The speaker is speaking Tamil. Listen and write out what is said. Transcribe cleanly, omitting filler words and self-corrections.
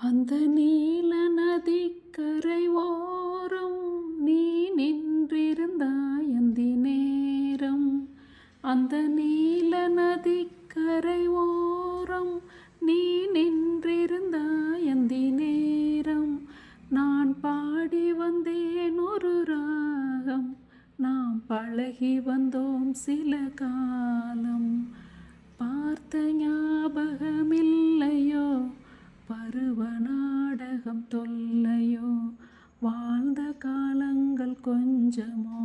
அந்த நீல நதிக்கரை ஓரம் நீ நின்றிருந்தாய் அந்தி நேரம். அந்த நீல நதிக்கரை ஓரம் நீ நின்றிருந்தாய் அந்தி நேரம். நான் பாடி வந்தேன் ஒரு ராகம், நாம் பழகி வந்தோம் சில காலம். பார்த்த ஞாபகமில்லையோ, பருவ நாடகம் தொல்லையோ, வாழ்ந்த காலங்கள் கொஞ்சமோ.